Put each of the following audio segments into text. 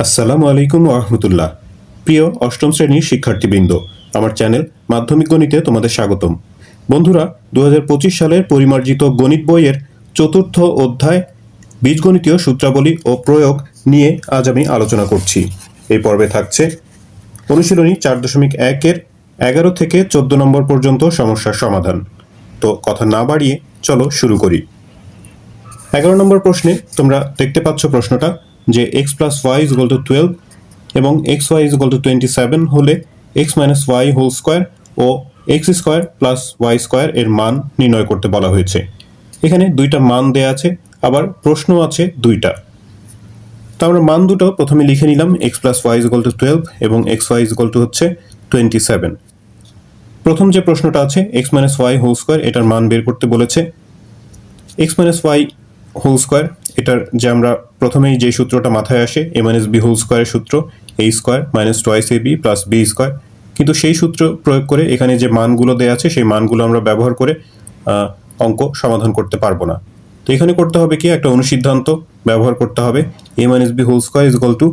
আসসালামু আলাইকুম রহমতুল্লাহ। প্রিয় অষ্টম শ্রেণীর শিক্ষার্থীবৃন্দ, আমার চ্যানেল মাধ্যমিক গণিতে তোমাদের স্বাগতম। বন্ধুরা, 2025 সালের পরিমার্জিত গণিত বইয়ের চতুর্থ অধ্যায় বীজগণিতীয় সূত্রাবলী ও প্রয়োগ নিয়ে আজ আমি আলোচনা করছি। এই পর্বে থাকছে অনুশীলনী 4.1-এর 11 থেকে 14 নম্বর পর্যন্ত সমস্যার সমাধান। তো কথা না বাড়িয়ে চলো শুরু করি। 11 নম্বর প্রশ্নে তোমরা দেখতে পাচ্ছ প্রশ্নটা যে x plus y is equal to 12 এবং xy is equal to 27 হলে x minus y whole square ও x square plus y square এর মান নির্ণয় করতে বলা হয়েছে। এখানে দুইটা মান দেয়া আছে, আবার প্রশ্ন আছে দুইটা। তো আমরা মান দুটো প্রথমে লিখে নিলাম, x plus y is equal to 12 এবং xy is equal to হচ্ছে 27। প্রথম যে প্রশ্নটা আছে x minus y whole square, এটার মান বের করতে বলেছে। x minus y whole square, এটার যে আমরা প্রথমেই যে সূত্রটা মাথায় আসে a minus b হোল স্কোয়ারের সূত্র, a square minus twice ab plus b square, কিন্তু সেই সূত্র প্রয়োগ করে এখানে যে মানগুলো দেওয়া আছে সেই মানগুলো আমরা ব্যবহার করে অঙ্ক সমাধান করতে পারবো না। তো এখানে করতে হবে কি, একটা অনুসিদ্ধান্ত ব্যবহার করতে হবে। a minus b whole square is equal to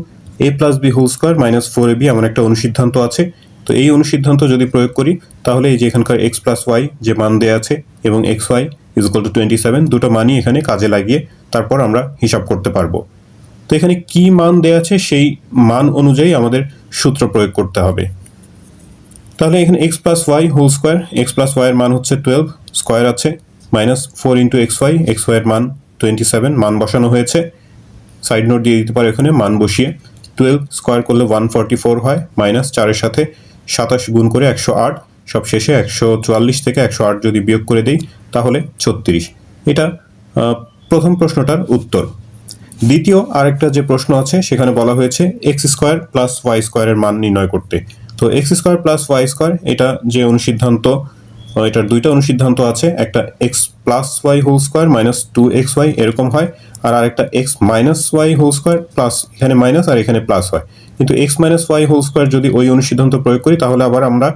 a plus b whole square minus 4ab, এমন একটা অনুসিদ্ধান্ত আছে। তো এই অনুসিদ্ধান্ত যদি প্রয়োগ করি তাহলে এই যে এখানকার x প্লাস ওয়াই যে মান দেওয়া আছে এবং xy ইজ ইকুয়াল টু 27, দুটো মানই এখানে কাজে লাগিয়ে তারপর আমরা হিসাব করতে পারবো। তো এখানে কি মান দেওয়া আছে সেই মান অনুযায়ী আমাদের সূত্র প্রয়োগ করতে হবে। তাহলে এখানে x plus Y whole square, x plus Y এর মান হচ্ছে 12, স্কোয়ার আছে মাইনাস 4 ইন্টু xy, xy এর মান 27, মান বসানো হয়েছে। সাইড নোট দিয়ে দিতে পারে এখানে মান বসিয়ে। 12 স্কোয়ার করলে 144 হয়, মাইনাস 4-এর সাথে 27 গুণ করে 108, সব শেষে 144 থেকে 108 যদি বিয়োগ করে দেই তাহলে 36। এটা প্রথম প্রশ্নটার উত্তর। দ্বিতীয় আরেকটা যে প্রশ্ন আছে সেখানে বলা হয়েছে এক্স স্কোয়ার প্লাস ওয়াই স্কোয়ারের মান নির্ণয় করতে। তো X square plus Y square, এটা যে অনুসিদ্ধান্ত, এটার দুইটা অনুসিদ্ধান্ত আছে, একটা X plus Y whole square minus 2xy এরকম হয়, আর আরেকটা X minus Y whole square plus, এখানে মাইনাস আর এখানে প্লাস হয়। কিন্তু X minus Y whole square যদি ওই অনুসিদ্ধান্ত প্রয়োগ করি তাহলে আবার আমরা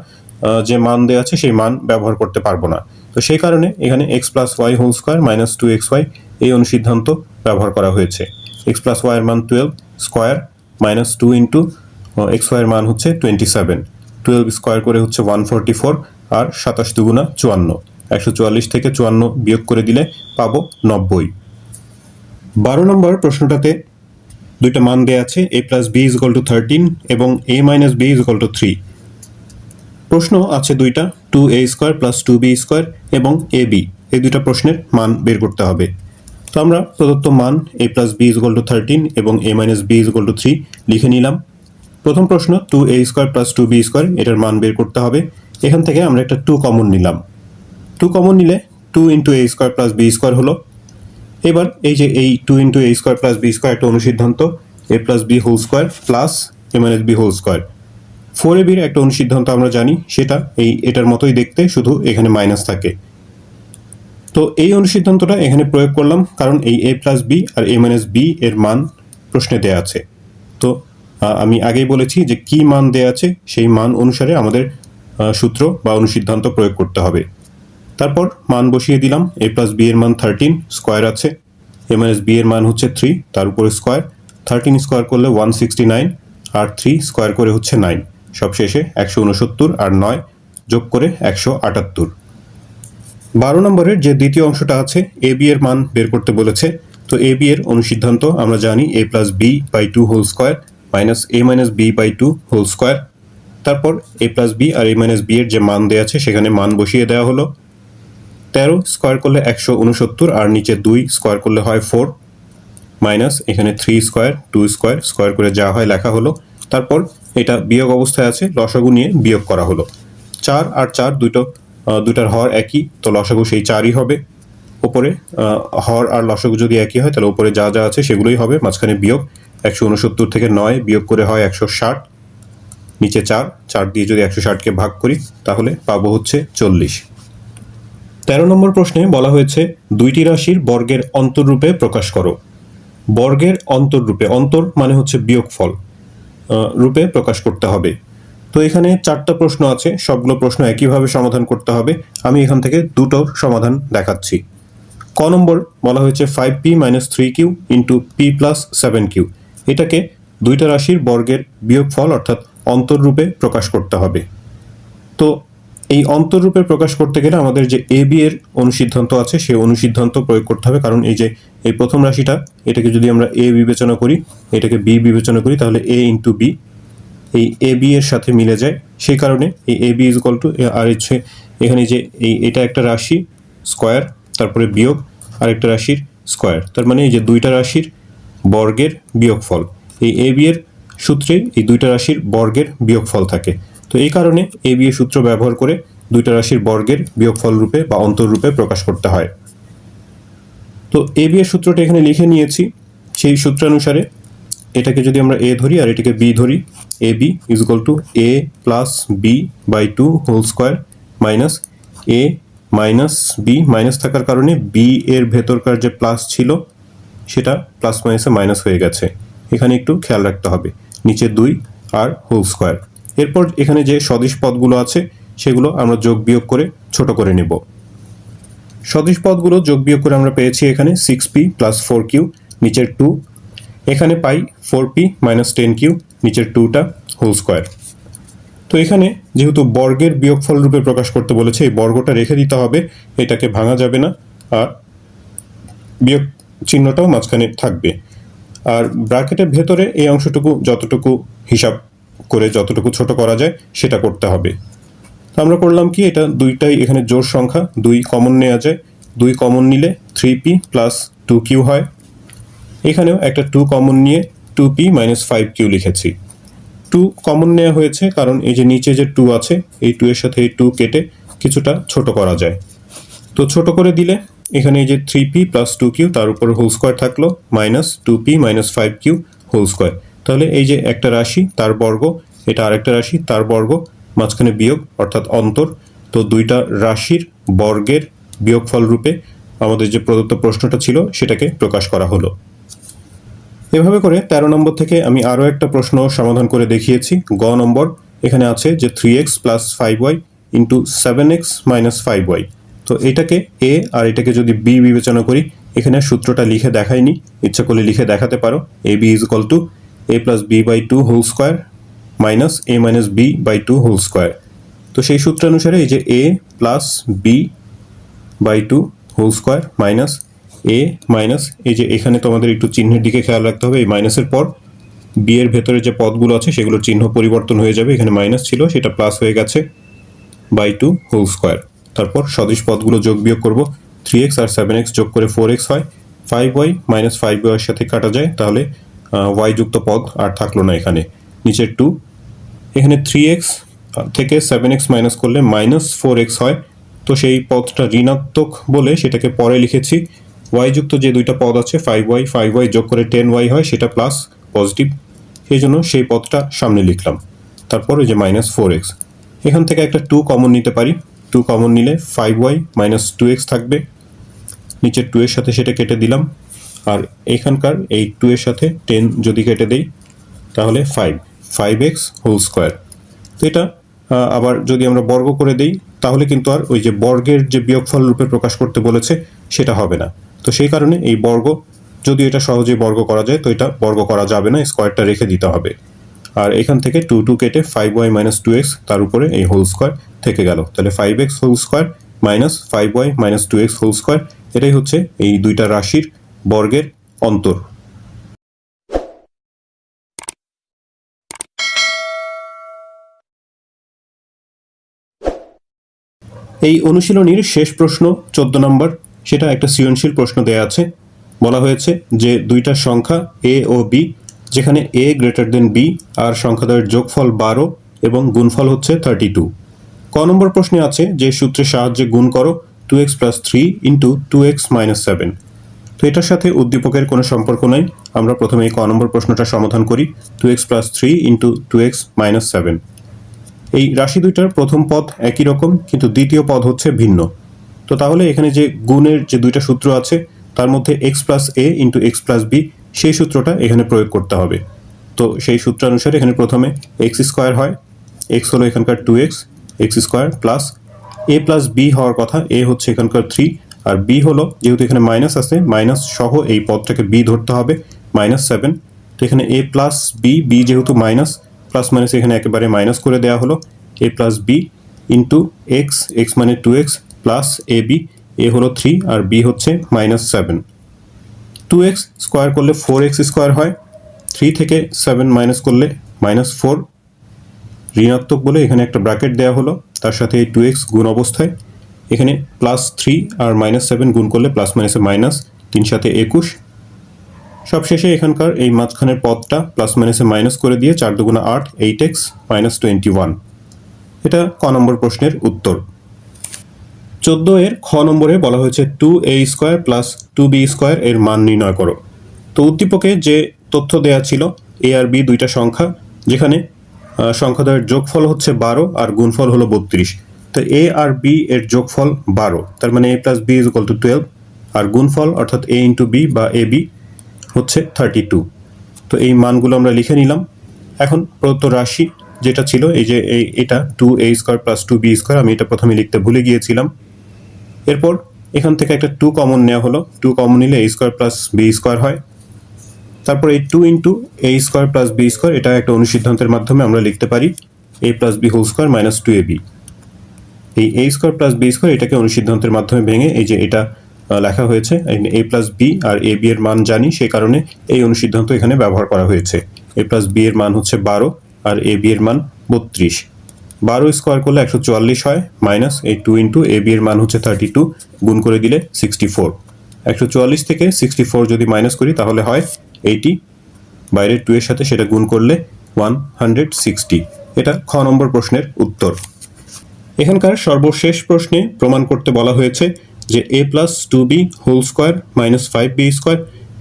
যে মান দেওয়া আছে সেই মান ব্যবহার করতে পারবো না। তো সেই কারণে এখানে X plus Y whole square minus 2xy এই অনুসিদ্ধান্ত ব্যবহার করা হয়েছে। এক্স প্লাস ওয়াই এর মান 12 স্কোয়ার মাইনাস 2 ইন্টু xy এর মান হচ্ছে 27, 12 স্কোয়ার করে হচ্ছে 144, আর 27 দুগুণা 54, 144 থেকে 54 বিয়োগ করে দিলে পাবো 90। 12 নম্বর প্রশ্নটাতে দুইটা মান দেওয়া আছে, a plus b is equal two 13 এবং a minus b is equal two 3। প্রশ্ন আছে দুইটা, 2a square plus 2b square এবং ab, এই দুইটা প্রশ্নের মান বের করতে হবে। তো আমরা প্রদত্ত মান a plus b is equal two 13 এবং a minus b is equal two 3 লিখে নিলাম। প্রথম প্রশ্ন 2a square plus 2b square, এটার মান বের করতে হবে। এখান থেকে আমরা একটা 2 কমন নিলাম। 2 কমন নিলে 2 into a square plus b square হলো। এবার এই যে এই 2 into a square plus b square একটা অনুসিদ্ধান্ত, a plus b whole square plus a minus b whole square. 4ab এর একটা অনুসিদ্ধান্ত আমরা জানি, সেটা এটার মতোই দেখতে, শুধু এখানে মাইনাস থাকে। তো এই অনুসিদ্ধান্তটা এখানে প্রয়োগ করলাম, কারণ এই a প্লাস b আর a মাইনাস b এর মান প্রশ্নে দেয়া আছে। তো আমি আগেই বলেছি যে কি মান দেয়া আছে সেই মান অনুসারে আমাদের সূত্র বা অনুসিদ্ধান্ত প্রয়োগ করতে হবে। তারপর মান বসিয়ে দিলাম, a প্লাস b এর মান 13, স্কোয়ার আছে, a মাইনাস b এর মান হচ্ছে 3, তার উপরে স্কোয়ার, 13 স্কোয়ার করলে 169, আর 3 স্কোয়ার করে হচ্ছে 9, সব শেষে 169 আর 9 যোগ করে 178। 12 নম্বরের যে দ্বিতীয় অংশটা আছে, ab এর মান বের করতে বলেছে। তো ab এর অনুসিদ্ধান্ত আমরা জানি, a plus b by 2 whole square minus a minus b by 2 whole square. তারপর a প্লাস b আর a মাইনাস b এর যে মান দেওয়া আছে সেখানে মান বসিয়ে দেওয়া হলো। 13 স্কোয়ার করলে 169, আর নিচে 2 স্কোয়ার করলে হয় 4, মাইনাস এখানে 3 স্কোয়ার 2 স্কোয়ার, স্কোয়ার করে যা হয় লেখা হলো। তারপর এটা বিয়োগ অবস্থায় আছে, লসাগু নিয়ে বিয়োগ করা হলো। 4 আর 4 দুইটার হর একই, তো লসাগু সেই 4ই হবে। ওপরে হর আর লসাগু যদি একই হয় তাহলে উপরে যা যা আছে সেগুলোই হবে, মাঝখানে বিয়োগ। 169 থেকে 9 বিয়োগ করে হয় 160, নিচে 4, 4 দিয়ে যদি 160কে ভাগ করি তাহলে পাবো হচ্ছে 40। 13 নম্বর প্রশ্নে বলা হয়েছে দুইটি রাশির বর্গের অন্তররূপে প্রকাশ করো। বর্গের অন্তররূপে, অন্তর মানে হচ্ছে বিয়োগফল, রূপে প্রকাশ করতে হবে। তো এখানে 4টা প্রশ্ন আছে, সবগুলো প্রশ্ন একইভাবে সমাধান করতে হবে। আমি এখান থেকে দুটোর সমাধান দেখাচ্ছি। ক নম্বর বলা হয়েছে 5p minus 3q into p plus 7q, এটাকে দুইটা রাশির বর্গের বিয়োগফল অর্থাৎ অন্তররূপে প্রকাশ করতে হবে। তো এই অন্তররূপে প্রকাশ করতে গেলে আমাদের যে এ বি এর অনুসিদ্ধান্ত আছে সেই অনুসিদ্ধান্ত প্রয়োগ করতে হবে, কারণ এই যে এই প্রথম রাশিটা এটাকে যদি আমরা এ বিবেচনা করি, এটাকে বি বিবেচনা করি, তাহলে এ ইন্টু বি এই এ বি এর সাথে মিলে যায়। সেই কারণে এই এ বি ইজ ইকুয়াল টু, আর হচ্ছে এখানে যে এটা একটা রাশি স্কোয়ার, তারপরে বিয়োগ আরেকটা রাশির স্কোয়ার, তার মানে এই যে দুইটা রাশির বর্গের বিয়োগফল, এই এ বি এর সূত্রে এই দুইটা রাশির বর্গের বিয়োগফল থাকে। তো এই কারণে এ বি এর সূত্র ব্যবহার করে দুইটা রাশির বর্গের বিয়োগফল রূপে বা অন্তররূপে প্রকাশ করতে হয়। তো এ বি এর সূত্রটা এখানে লিখে নিয়েছি। সেই সূত্রানুসারে এটাকে যদি আমরা এ ধরি আর এটাকে বি ধরি, A B is equal to A plus B by two whole square minus A minus B, minus থাকার কারণে বি এর ভেতরকার যে প্লাস ছিল সেটা প্লাস মাইনাসে মাইনাস হয়ে গেছে, এখানে একটু খেয়াল রাখতে হবে, নিচে 2 আর হোল স্কোয়ার। এরপর এখানে যে সদিশ পদগুলো আছে সেগুলো আমরা যোগ বিয়োগ করে ছোট করে নেব। সদিশ পদগুলো যোগ বিয়োগ করে আমরা পেয়েছি এখানে 6p প্লাস 4q নিচের 2, এখানে পাই 4p মাইনাস 10q নিচের 2টা হোল স্কোয়ার। তো এখানে যেহেতু বর্গের বিয়োগফল রূপে প্রকাশ করতে বলেছে, এই বর্গটা রেখে দিতে হবে, এটাকে ভাঙা যাবে না, আর বিয়োগ চিহ্নটাও মাঝখানে থাকবে। আর ব্র্যাকেটের ভেতরে এই অংশটুকু যতটুকু হিসাব করে যতটুকু ছোট করা যায় সেটা করতে হবে। তো আমরা করলাম কি, এটা দুইটাই এখানে জোড় সংখ্যা, 2 কমন নেওয়া যায়, 2 কমন নিলে 3p প্লাস 2q হয়। এখানেও একটা 2 কমন নিয়ে 2p মাইনাস 5q লিখেছি। 2 কমন নেওয়া হয়েছে কারণ এই যে নিচে যে 2 আছে এই 2 এর সাথে এই 2 কেটে কিছুটা ছোট করা যায়। তো ছোট করে দিলে এখানে এই যে 3p প্লাস 2q তার উপর হোল স্কোয়ার থাকলো minus 2p minus 5q whole square. তাহলে এই যে একটা রাশি তার বর্গ, এটা আরেকটা রাশি তার বর্গ, মাঝখানে বিয়োগ অর্থাৎ অন্তর। তো দুইটা রাশির বর্গের বিয়োগফল রূপে আমাদের যে প্রদত্ত প্রশ্নটা ছিল সেটাকে প্রকাশ করা হলো। এভাবে করে 13 নম্বর থেকে আমি আরও একটা প্রশ্ন সমাধান করে দেখিয়েছি। গ নম্বর এখানে আছে যে 3x plus 5y into 7x minus 5y। তো এটাকে এ আর এটাকে যদি বি বিবেচনা করি, এখানে সূত্রটা লিখে দেখাইনি, ইচ্ছা করলে লিখে দেখাতে পারো। A B is equal to A plus B by two whole square minus A minus B by two whole square. তো সেই সূত্রানুসারে এই যে A plus B by two whole square minus A minus, এই যে এখানে তোমাদের একটু চিহ্নের দিকে খেয়াল রাখতে হবে, এই মাইনাসের পর বি এর ভেতরে যে পদগুলো আছে সেগুলোর চিহ্ন পরিবর্তন হয়ে যাবে, এখানে মাইনাস ছিল সেটা প্লাস হয়ে গেছে বাই টু হোল স্কোয়ার। তারপর সদিশ পদগুলো যোগ বিয়োগ করব, 3x আর 7x যোগ করে 4x হয়, 5y মাইনাস 5y এর সাথে কাটা যায়, তাহলে y যুক্ত পদ আর থাকলো না এখানে, নিচের 2। এখানে 3x থেকে 7x মাইনাস করলে মাইনাস 4x হয়, তো সেই পদটা ঋণাত্মক বলে সেটাকে পরে লিখেছি। y যুক্ত যে দুইটা পদ আছে 5y যোগ করে 10y হয়, সেটা প্লাস পজিটিভ, সেই জন্য সেই পদটা সামনে লিখলাম। তারপর ওই যে মাইনাস 4x, এখান থেকে একটা 2 কমন নিতে পারি, 2 কমন নিলে 5y মাইনাস 2x থাকবে, নিচের 2 এর সাথে সেটা কেটে দিলাম, আর এখানকার এই 2 এর সাথে 10 যদি কেটে দেই তাহলে 5x হোল স্কোয়ার। তো এটা আবার যদি আমরা বর্গ করে দেই তাহলে কিন্তু আর ওই যে বর্গের যে বিয়োগফল রূপে প্রকাশ করতে বলেছে সেটা হবে না। তো সেই কারণে এই বর্গ, যদি এটা সহজেই বর্গ করা যায় তো এটা বর্গ করা যাবে না, স্কোয়ারটা রেখে দিতে হবে। আর এখান থেকে 2 কেটে 5y মাইনাস 2x তার উপরে এই হোল স্কোয়ার থেকে গেল, তাহলে 5x whole square minus 5y minus 2x whole square, এটাই হচ্ছে এই দুইটা রাশির বর্গের অন্তর। এই অনুশীলনীর শেষ প্রশ্ন 14 নম্বর, সেটা একটা সৃজনশীল প্রশ্ন দেয়া আছে। বলা হয়েছে যে দুইটা সংখ্যা a ও b, যেখানে a গ্রেটার দেন b আর সংখ্যাদ্বয়ের যোগফল 12 এবং গুণফল হচ্ছে 32। ক নম্বর প্রশ্নে আছে যে সূত্রের সাহায্যে গুণ করো 2x plus 3 into 2x minus 7। তো এটার সাথে উদ্দীপকের কোনো সম্পর্ক নাই, আমরা প্রথমে এই ক নম্বর প্রশ্নটা সমাধান করি। 2x plus 3 into 2x minus 7, এই রাশি দুইটার প্রথম পদ একই রকম কিন্তু দ্বিতীয় পদ হচ্ছে ভিন্ন। তো তাহলে এখানে যে গুণের যে দুইটা সূত্র আছে তার মধ্যে x plus a into x plus b, সেই সূত্রটা এখানে প্রয়োগ করতে হবে। তো সেই সূত্রানুসারে এখানে প্রথমে x স্কোয়ার হয়, x হলো এখানকার 2x, x square plus a plus b হওয়ার কথা, a হচ্ছে এখানকার 3 আর b হলো যেহেতু এখানে মাইনাস আছে মাইনাস সহ এই পদটাকে b ধরতে হবে মাইনাস 7। তো এখানে a প্লাস বি, বি যেহেতু মাইনাস, প্লাস মাইনাস এখানে একেবারে মাইনাস করে দেওয়া হলো, a plus B into X, X মানে 2x প্লাস এ বি, এ হলো 3 আর বি হচ্ছে -7। 2x স্কোয়ার করলে 4x স্কোয়ার হয়, 3 থেকে 7 মাইনাস করলে -4, ঋণাত্মক বলে এখানে একটা ব্র্যাকেট দেওয়া হলো, তার সাথে এই 2x গুণ অবস্থায়, এখানে +3 আর -7 গুণ করলে প্লাস মাইনাসে মাইনাস, 3 সাথে 21। সবশেষে এখানকার এই মাঝখানের পদটা প্লাস মাইনাসে মাইনাস করে দিয়ে 4 দুগুণা 8, 8x -21। এটা ক নম্বর প্রশ্নের উত্তর। 14 এর খ নম্বরে বলা হয়েছে 2a square plus 2b square এর মান নির্ণয় করো। তো উদ্দীপকে যে তথ্য দেয়া ছিল a আর b দুইটা সংখ্যা, যেখানে সংখ্যাদ্বয়ের যোগফল হচ্ছে 12 আর গুণফল হলো 32। তো a আর b এর যোগফল 12, তার মানে a plus b is equal to 12, আর গুণফল অর্থাৎ a ইন্টু b বা ab হচ্ছে 32। তো এই মানগুলো আমরা লিখে নিলাম। এখন প্রদত্ত রাশি যেটা ছিল এই যে এটা 2a square plus 2b square, আমি এটা প্রথমে লিখতে ভুলে গিয়েছিলাম। এরপর এখান থেকে একটা 2 কমন নেওয়া হলো, 2 কমন নিলে a square plus b square হয়। তারপর এই 2 into a square plus b square, এটা একটা অনুসিদ্ধান্তের মাধ্যমে আমরা লিখতে পারি a plus b whole square minus 2ab। এই a square plus b square এটাকে অনুসিদ্ধান্তের মাধ্যমে ভেঙে এই যে এটা লেখা হয়েছে, a প্লাস b আর a b এর মান জানি, সেই কারণে এই অনুসিদ্ধান্ত এখানে ব্যবহার করা হয়েছে। a প্লাস b এর মান হচ্ছে 12 আর a b এর মান 32। 12 স্কোয়ার করলে 144 হয়, মাইনাস এই 2 ইন্টু a b এর মান হচ্ছে 32, গুণ করে দিলে 64। 144 থেকে 64 যদি মাইনাস করি তাহলে হয় 80, বাইরের 2 এর সাথে সেটা গুণ করলে 160। এটা খ নম্বর প্রশ্নের উত্তর। এখানকার সর্বশেষ প্রশ্নে প্রমাণ করতে বলা হয়েছে যে a plus 2b whole square minus 5b square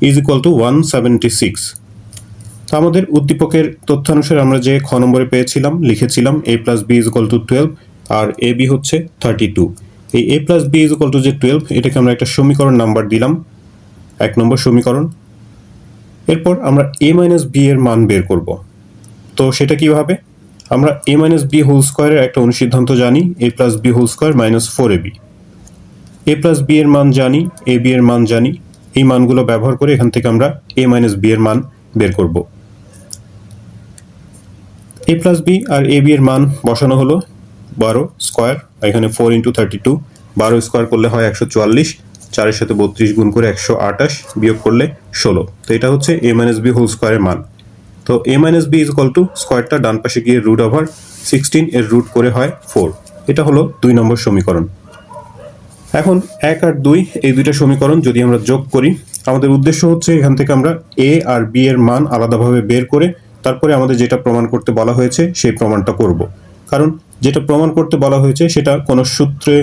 is equal to 176। তো আমাদের উদ্দীপকের তথ্যানুসারে আমরা যে খ নম্বরে পেয়েছিলাম, লিখেছিলাম a plus b is equal to 12 আর a b হচ্ছে 32। এই a plus b is equal to যে 12, এটাকে আমরা একটা সমীকরণ নাম্বার দিলাম, 1 নম্বর সমীকরণ। এরপর আমরা a মাইনাস b এর মান বের করব। তো সেটা কিভাবে? আমরা a মাইনাস b হোল স্কোয়ারের একটা অনুসিদ্ধান্ত জানি, a plus b whole square minus 4ab। a plus b এর মান জানি, a b এর মান জানি, এই মানগুলো ব্যবহার করে এখান থেকে আমরা a মাইনাস b এর মান বের করব। a প্লাস b আর a b এর মান বসানো হলো, 12 স্কোয়ার, এখানে 4 ইন্টু 32, 12 স্কোয়ার করলে হয় 144, 4-এর সাথে 32 গুণ করে 128, বিয়োগ করলে 16। তো এটা হচ্ছে a মাইনাস b হোল স্কোয়ারের মান। তো a minus b is equal to স্কোয়ারটা ডান পাশে গিয়ে রুট ওভার 16 এর রুট করে হয় 4। এটা হলো 2 নম্বর সমীকরণ। এখন 1 আর 2 এই দুইটা সমীকরণ যদি আমরা যোগ করি, আমাদের উদ্দেশ্য হচ্ছে এখান থেকে আমরা a আর b এর মান আলাদাভাবে বের করে তারপরে আমাদের যেটা প্রমাণ করতে বলা হয়েছে সেই প্রমাণটা করব। কারণ যেটা প্রমাণ করতে বলা হয়েছে সেটা কোনো সূত্রে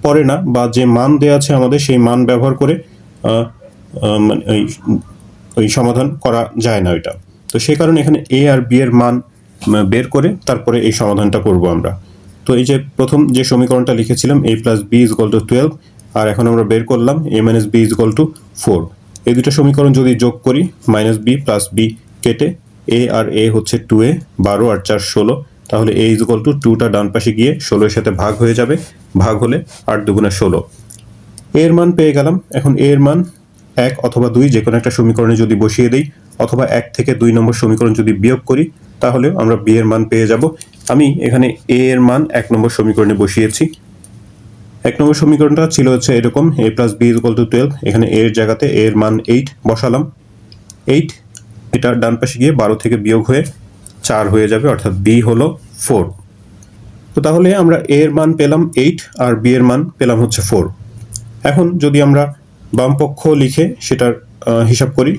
পড়ে না, বা যে মান দেওয়া আছে আমাদের সেই মান ব্যবহার করে ওই সমাধান করা যায় না ওইটা। তো সেই কারণে এখানে a আর b এর মান বের করে তারপরে এই সমাধানটা করব আমরা। তো এই যে প্রথম যে সমীকরণটা লিখেছিলাম a plus b is equal to 12, আর এখন আমরা বের করলাম a minus b is equal two 4। এই দুটো সমীকরণ যদি যোগ করি, মাইনাস b প্লাস b কেটে a আর a হচ্ছে 2a, 12 আর 4 16, তাহলে a ইজ ইকুয়াল টু 2টা ডান পাশে গিয়ে 16 এর সাথে ভাগ হয়ে যাবে, ভাগ হলে 8 দুগুণে 16। a এর মান পেয়ে গেলাম। এখন a এর মান 1 অথবা 2 যে কোনো একটা সমীকরণে যদি বসিয়ে দেই, অথবা 1 থেকে 2 নম্বর সমীকরণ যদি বিয়োগ করি, তাহলে আমরা b এর মান পেয়ে যাব। আমি এখানে a এর মান 1 নম্বর সমীকরণে বসিয়েছি। 1 নম্বর সমীকরণটা ছিল হচ্ছে এরকম, a plus b is equal to 12, এখানে a এর জায়গাতে a এর মান 8 বসালাম। 8 এটা ডান পাশে গিয়ে 12 থেকে বিয়োগ হয়ে 4 হয়ে যাবে, অর্থাৎ b হলো 4। তো তাহলে আমরা a এর মান পেলাম 8 আর b এর মান পেলাম হচ্ছে 4। এখন যদি আমরা বাম পক্ষ লিখে সেটার হিসাব করি,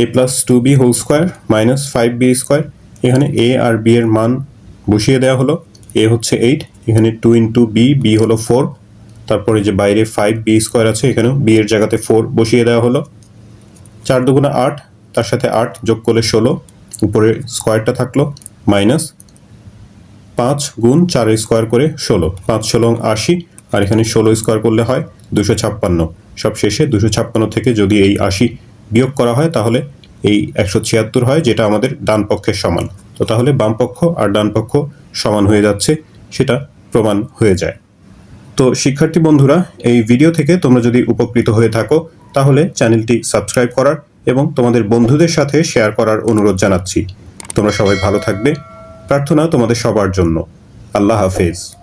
a plus 2b whole square minus 5b square, এখানে a আর b এর মান বসিয়ে দেওয়া হলো। a হচ্ছে 8, এখানে 2 ইন্টু b, b হলো 4, তারপরে যে বাইরে 5b স্কোয়ার আছে, এখানেও b এর জায়গাতে 4 বসিয়ে দেওয়া হলো। 4 দুগুণা 8, তার সাথে 8 যোগ করলে 16, উপরে স্কোয়ারটা থাকলো, মাইনাস 5 গুণ 4 স্কোয়ার করে 16, 5 16 80, আর এখানে 16 স্কোয়ার করলে হয় 256। সব শেষে 256 থেকে যদি এই 80 বিয়োগ করা হয় তাহলে এই 176 হয়, যেটা আমাদের ডান পক্ষের সমান। তো তাহলে বাম পক্ষ আর ডান পক্ষ সমান হয়ে যাচ্ছে, সেটা প্রমাণ হয়ে যায়। তো শিক্ষার্থী বন্ধুরা, এই ভিডিও থেকে তোমরা যদি উপকৃত হয়ে থাকো তাহলে চ্যানেলটি সাবস্ক্রাইব করার এবং তোমাদের বন্ধুদের সাথে শেয়ার করার অনুরোধ জানাচ্ছি। তোমরা সবাই ভালো থাকবে, প্রার্থনা তোমাদের সবার জন্য। আল্লাহ হাফেজ।